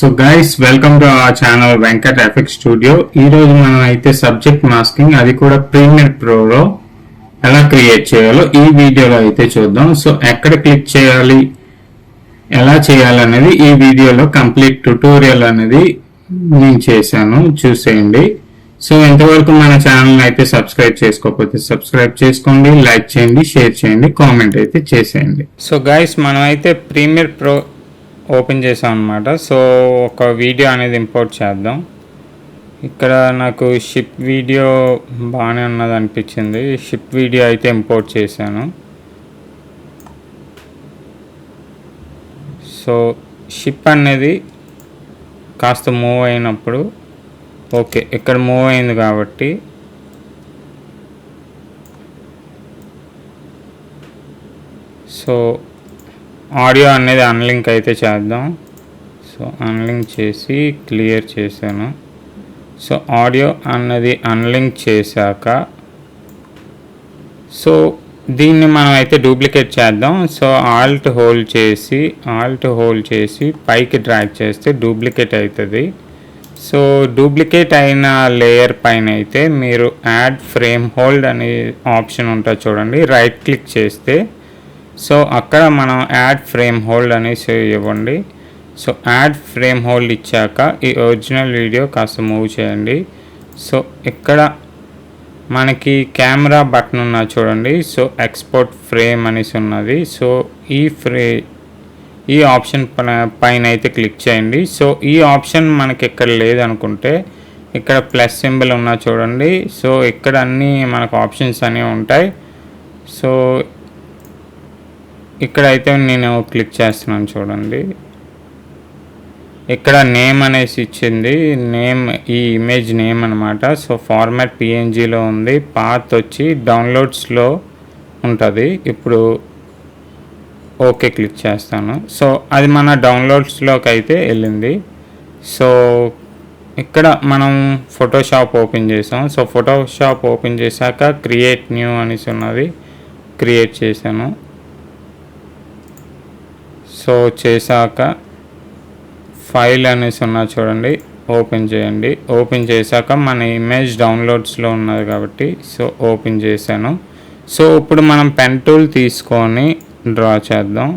So guys welcome to our channel Venkat effect studio. ఈ రోజు మనం అయితే సబ్జెక్ట్ మాస్కింగ్ అది కూడా ప్రీమియర్ ప్రోలో ఎలా క్రియేట్ చేయాలో ఈ వీడియోలో అయితే చూద్దాం. సో ఎక్కడ క్లిక్ చేయాలి, ఎలా చేయాలనేది ఈ వీడియోలో కంప్లీట్ ట్యుటోరియల్ అనేది నేను చేశాను, చూసేయండి. సో ఇంతవరకు మన ఛానల్ అయితే సబ్స్క్రైబ్ చేసుకోకపోతే సబ్స్క్రైబ్ చేసుకోండి, లైక్ చేయండి, షేర్ చేయండి, కామెంట్ అయితే చేసేయండి. సో గైస్ మనం అయితే ప్రీమియర్ ప్రో ఓపెన్ చేసాం అనమాట. సో ఒక వీడియో అనేది ఇంపోర్ట్ చేద్దాం. ఇక్కడ నాకు షిప్ వీడియో బాగానే ఉన్నది అనిపించింది. షిప్ వీడియో అయితే ఇంపోర్ట్ చేశాను. సో షిప్ అనేది కాస్త మూవ్ అయినప్పుడు ఓకే, ఇక్కడ మూవ్ అయింది కాబట్టి సో ఆడియో అనేది అన్లింక్ అయితే చేద్దాం. సో అన్లింక్ చేసి క్లియర్ చేశాను. సో ఆడియో అన్నది అన్లింక్ చేశాక సో దీన్ని మనం అయితే డూప్లికేట్ చేద్దాం. సో ఆల్ట్ హోల్డ్ చేసి పైకి డ్రాగ్ చేస్తే డూప్లికేట్ అవుతుంది. సో డూప్లికేట్ అయిన లేయర్ పైన అయితే మీరు యాడ్ ఫ్రేమ్ హోల్డ్ అనే ఆప్షన్ ఉంటుంది చూడండి, రైట్ క్లిక్ చేస్తే సో అక్కడ మనం యాడ్ ఫ్రేమ్ హోల్డ్ అనేసి ఇవ్వండి. సో యాడ్ ఫ్రేమ్ హోల్డ్ ఇచ్చాక ఈ ఒరిజినల్ వీడియో కాస్త మూవ్ చేయండి. సో ఇక్కడ మనకి కెమెరా బటన్ ఉన్నది చూడండి. సో ఎక్స్పోర్ట్ ఫ్రేమ్ అనేసి ఉన్నది. సో ఈ ఆప్షన్ పైన అయితే క్లిక్ చేయండి. సో ఈ ఆప్షన్ మనకి ఇక్కడ లేదనుకుంటే ఇక్కడ ప్లస్ సింబల్ ఉన్నా చూడండి. సో ఇక్కడ అన్నీ మనకు ఆప్షన్స్ అనేవి ఉంటాయి. సో ఇక్కడైతే నేను క్లిక్ చేస్తున్నాను చూడండి. ఇక్కడ నేమ్ అనేసి ఇచ్చింది, నేమ్ ఈ ఇమేజ్ నేమ్ అనమాట. సో ఫార్మాట్ పిఎన్జిలో ఉంది, పాత్ వచ్చి డౌన్లోడ్స్లో ఉంటుంది. ఇప్పుడు ఓకే క్లిక్ చేస్తాను. సో అది మన డౌన్లోడ్స్లోకి అయితే వెళ్ళింది. సో ఇక్కడ మనం ఫోటోషాప్ ఓపెన్ చేసాం. సో ఫోటోషాప్ ఓపెన్ చేశాక క్రియేట్ న్యూ అనేసి ఉన్నది, క్రియేట్ చేశాను. సో చేశాక ఫైల్ అనేసి ఉన్నది చూడండి, ఓపెన్ చేయండి. ఓపెన్ చేశాక మన ఇమేజ్ డౌన్లోడ్స్లో ఉన్నది కాబట్టి సో ఓపెన్ చేశాను. సో ఇప్పుడు మనం పెన్ టూల్ తీసుకొని డ్రా చేద్దాం.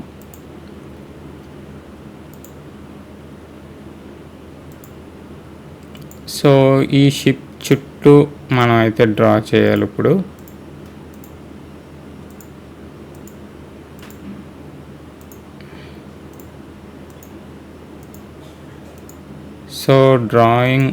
సో ఈ షిప్ చుట్టూ మనం అయితే డ్రా చేయాలి ఇప్పుడు. సో డ్రాయింగ్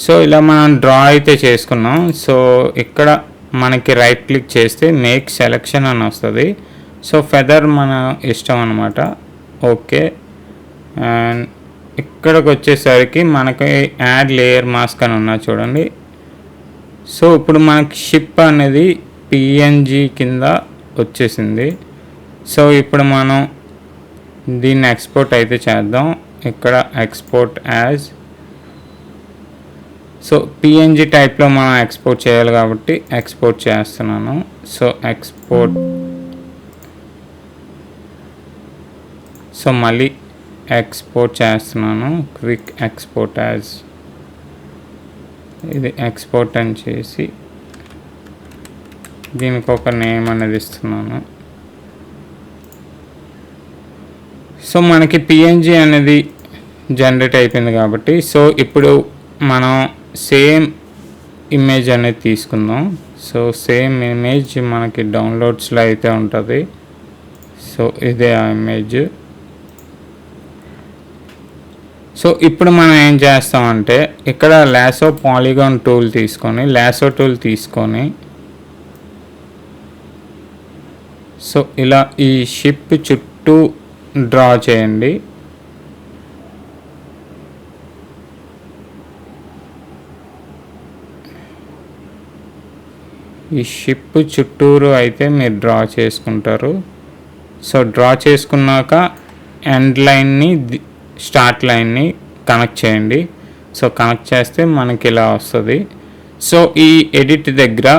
సో ఇలా మనం డ్రా అయితే చేసుకున్నాం. సో ఇక్కడ మనకి రైట్ క్లిక్ చేస్తే మేక్ సెలెక్షన్ అని వస్తుంది. సో ఫెదర్ మన ఇష్టం అనమాట. ఓకే, అండ్ ఇక్కడికి వచ్చేసరికి మనకి యాడ్ లేయర్ మాస్క్ అని ఉన్నా చూడండి. సో ఇప్పుడు మనకి షిప్ అనేది పిఎన్జి కింద వచ్చేసింది. సో ఇప్పుడు మనం దీన్ని ఎక్స్పోర్ట్ అయితే చేద్దాం. ఇక్కడ ఎక్స్పోర్ట్ యాజ్ సో పిఎన్జి టైప్లో మనం ఎక్స్పోర్ట్ చేయాలి కాబట్టి ఎక్స్పోర్ట్ చేస్తున్నాను. సో ఎక్స్పోర్ట్, సో మళ్ళీ ఎక్స్పోర్ట్ చేస్తున్నాను. క్విక్ ఎక్స్పోర్ట్ యాజ్ ఇది ఎక్స్పోర్ట్ అని చేసి దీనికి ఒక నేమ్ అనేది ఇస్తున్నాను. సో మనకి పిఎన్జి అనేది జనరేట్ అయిపోయింది కాబట్టి సో ఇప్పుడు మనం సేమ్ ఇమేజ్ అనేది తీసుకుందాం. సో సేమ్ ఇమేజ్ మనకి డౌన్లోడ్స్లో అయితే ఉంటుంది. సో ఇదే ఆ ఇమేజ్. సో ఇప్పుడు మనం ఏం చేస్తామంటే ఇక్కడ లాసో పాలిగాన్ టూల్ తీసుకొని సో ఇలా ఈ షిప్ చుట్టూ డ్రా చేయండి. ఈ షిప్ చుట్టూరు అయితే మీరు డ్రా చేసుకుంటారు. సో డ్రా చేసుకున్నాక ఎండ్ లైన్ని స్టార్ట్ లైన్ని కనెక్ట్ చేయండి. సో కనెక్ట్ చేస్తే మనకి ఇలా వస్తుంది. సో ఈ ఎడిట్ దగ్గర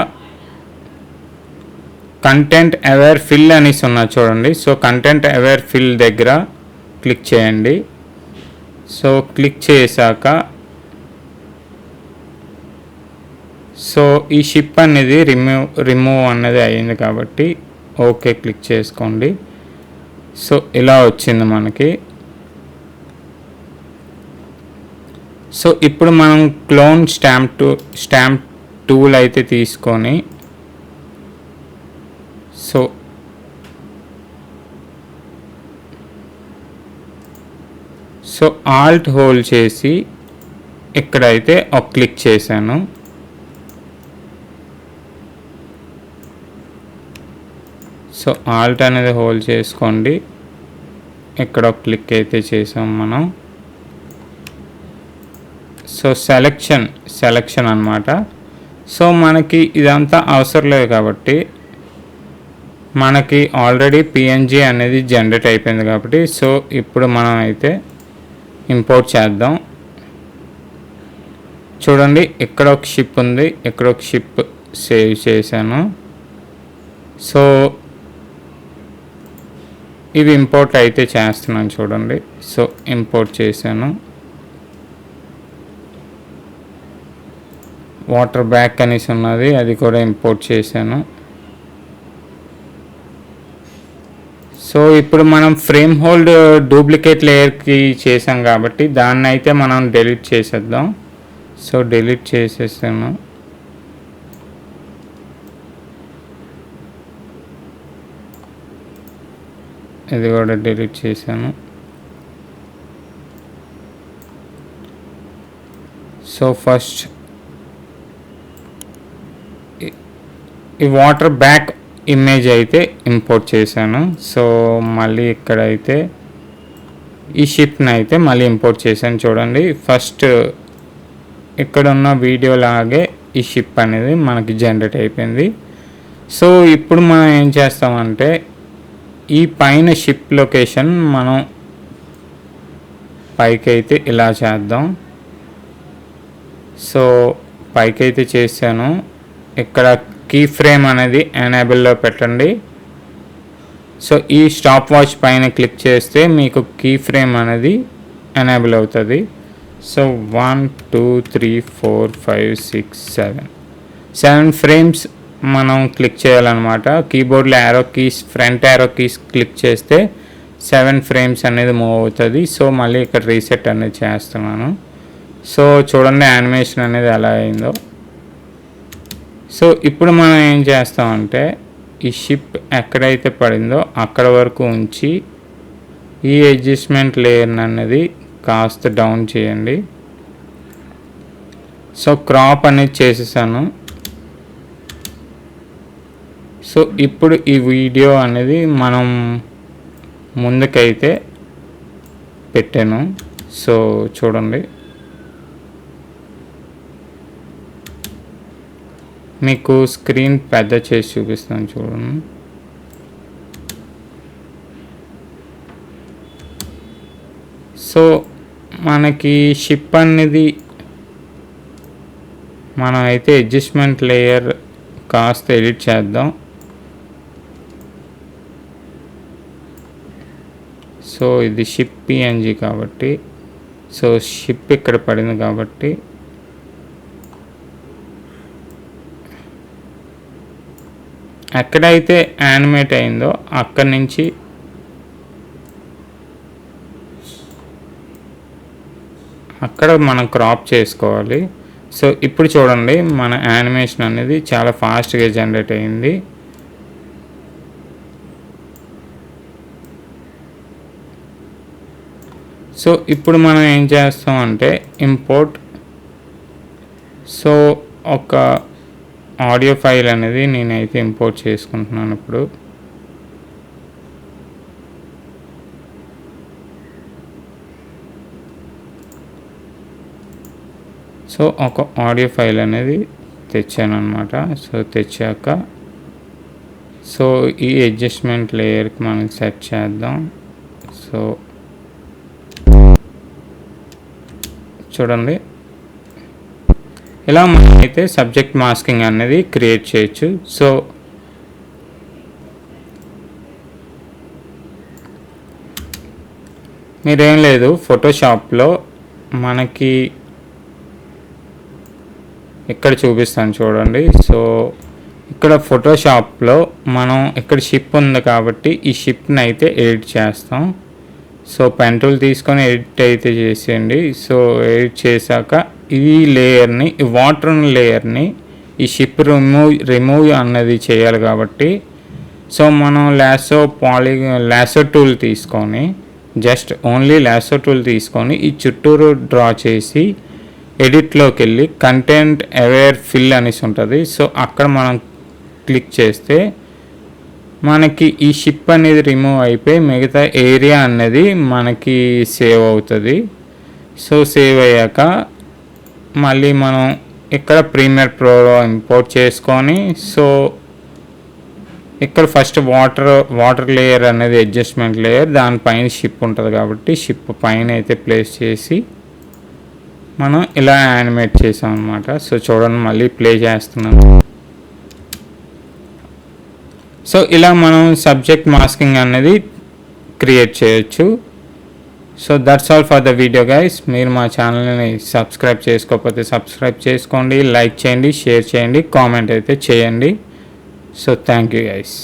కంటెంట్ అవేర్ ఫిల్ అనేసి ఉన్నది చూడండి. సో కంటెంట్ అవేర్ ఫిల్ దగ్గర క్లిక్ చేయండి. సో క్లిక్ చేశాక సో ఈ షిప్ అనేది రిమూవ్ అనేది అయ్యింది కాబట్టి ఓకే క్లిక్ చేసుకోండి. సో ఇలా వచ్చింది మనకి. సో ఇప్పుడు మనం క్లోన్ స్టాంప్ టూల్ అయితే తీసుకొని సో ఆల్ట్ హోల్డ్ చేసి ఇక్కడైతే ఒక క్లిక్ చేశాను. సో ఆల్ట్ అనేది హోల్డ్ చేసుకోండి. ఇక్కడ ఒక క్లిక్ అయితే చేసాం మనం. సో సెలెక్షన్ అన్నమాట. సో మనకి ఇదంతా అవసరం లేదు కాబట్టి మనకి ఆల్రెడీ పిఎన్జీ అనేది జనరేట్ అయిపోయింది కాబట్టి సో ఇప్పుడు మనం అయితే ఇంపోర్ట్ చేద్దాం. చూడండి ఇక్కడ ఒక షిప్ ఉంది, ఇక్కడ ఒక షిప్ సేవ్ చేశాను. సో ఇవి ఇంపోర్ట్ అయితే చేస్తున్నాను చూడండి. సో ఇంపోర్ట్ చేశాను. వాటర్ బ్యాక్ అనేసి ఉన్నది, అది కూడా ఇంపోర్ట్ చేశాను. సో ఇప్పుడు మనం ఫ్రేమ్ హోల్డ్ డూప్లికేట్ లేయర్కి చేసాం కాబట్టి దాన్ని అయితే మనం డిలీట్ చేసేద్దాం. సో డిలీట్ చేసేసాను. ఇది కూడా డిలీట్ చేశాను. సో ఫస్ట్ ఈ వాటర్ బ్యాక్ ఇమేజ్ అయితే ఇంపోర్ట్ చేశాను. సో మళ్ళీ ఇక్కడైతే ఈ షిప్ని అయితే మళ్ళీ ఇంపోర్ట్ చేశాను. చూడండి ఫస్ట్ ఇక్కడ ఉన్న వీడియో లాగే ఈ షిప్ అనేది మనకి జనరేట్ అయిపోయింది. సో ఇప్పుడు మనం ఏం చేస్తామంటే ఈ పైన షిప్ లొకేషన్ మనం పైకి అయితే ఇలా చేద్దాం. సో పైకి అయితే చేశాను. ఇక్కడ కీ ఫ్రేమ్ అనేది ఎనేబుల్లో పెట్టండి. సో ఈ స్టాప్ వాచ్ పైన క్లిక్ చేస్తే మీకు కీ ఫ్రేమ్ అనేది ఎనేబుల్ అవుతుంది. సో 1 2 3 4 5 6 7 ఫ్రేమ్స్ మనం క్లిక్ చేయాలన్నమాట. కీబోర్డ్లో arrow keys front arrow keys click చేస్తే 7 ఫ్రేమ్స్ అనేది మూవ్ అవుతుంది. సో మళ్ళీ ఇక్కడ రీసెట్ అనేది చేస్తున్నాను. సో చూడండి యానిమేషన్ అనేది ఎలా అయిందో. సో ఇప్పుడు మనం ఏం చేస్తామంటే ఈ షిప్ ఎక్కడైతే పడిందో అక్కడ వరకు ఉంచి ఈ అడ్జస్ట్మెంట్ లేయర్ అనేది కాస్త డౌన్ చేయండి. సో క్రాప్ అనేది చేసేసాను. సో ఇప్పుడు ఈ వీడియో అనేది మనం ముందుకైతే పెట్టాను. సో చూడండి మీకు స్క్రీన్ పెద్ద చేసి చూపిస్తాను చూడండి. సో మనకి షిప్ అనేది మనం అయితే అడ్జస్ట్మెంట్ లేయర్ కాస్త ఎడిట్ చేద్దాం. సో ఇది షిప్ పిఎన్జీ కాబట్టి సో షిప్ ఇక్కడ పడింది కాబట్టి ఎక్కడైతే యానిమేట్ అయిందో అక్కడి నుంచి అక్కడ మనం క్రాప్ చేసుకోవాలి. సో ఇప్పుడు చూడండి మన యానిమేషన్ అనేది చాలా ఫాస్ట్గా జనరేట్ అయింది. సో ఇప్పుడు మనం ఏం చేస్తామంటే ఇంపోర్ట్ సో ఒక ఆడియో ఫైల్ అనేది నేనైతే ఇంపోర్ట్ చేసుకుంటున్నాను. ఇప్పుడు సో ఒక ఆడియో ఫైల్ అనేది తెచ్చాను అనమాట. సో తెచ్చాక సో ఈ అడ్జస్ట్మెంట్ లేయర్కి మనం సెట్ చేద్దాం. సో చూడండి, ఇలా మనమైతే సబ్జెక్ట్ మాస్కింగ్ అనేది క్రియేట్ చేయొచ్చు. సో మీరేం లేదు, ఫోటోషాప్లో మనకి ఇక్కడ చూపిస్తాను చూడండి. సో ఇక్కడ ఫోటోషాప్లో మనం ఇక్కడ షిప్ ఉంది కాబట్టి ఈ షిప్ని అయితే ఎడిట్ చేస్తాం. సో పెన్ టూల్ తీసుకొని ఎడిట్ అయితే చేసేయండి. సో ఎడిట్ చేశాక ఈ లేయర్ని, ఈ వాటర్ లేయర్ని ఈ షిప్ రిమూవ్ అన్నది చేయాలి కాబట్టి సో మనం లాసో టూల్ తీసుకొని జస్ట్ ఓన్లీ లాసో టూల్ తీసుకొని ఈ చుట్టూరు డ్రా చేసి ఎడిట్లోకి వెళ్ళి కంటెంట్ అవేర్ ఫిల్ అనేసి ఉంటుంది. సో అక్కడ మనం క్లిక్ చేస్తే మనకి ఈ షిప్ అనేది రిమూవ్ అయిపోయి మిగతా ఏరియా అనేది మనకి సేవ్ అవుతుంది. సో సేవ్ అయ్యాక మళ్ళీ మనం ఇక్కడ ప్రీమియర్ ప్రోలో ఇంపోర్ట్ చేసుకొని సో ఇక్కడ ఫస్ట్ వాటర్ లేయర్ అనేది అడ్జస్ట్మెంట్ లేయర్, దానిపైన షిప్ ఉంటుంది కాబట్టి షిప్ పైన అయితే ప్లేస్ చేసి మనం ఇలా యానిమేట్ చేసాం అనమాట. సో చూడండి, మళ్ళీ ప్లే చేస్తున్నాను. సో ఇలా మనం సబ్జెక్ట్ మాస్కింగ్ అనేది క్రియేట్ చేయొచ్చు. So that's all for the video guys. మీరు మా ఛానల్ని సబ్స్క్రైబ్ చేసుకోకపోతే సబ్స్క్రైబ్ చేసుకోండి, లైక్ చేయండి, షేర్ చేయండి, కామెంట్ అయితే చేయండి. So thank you guys.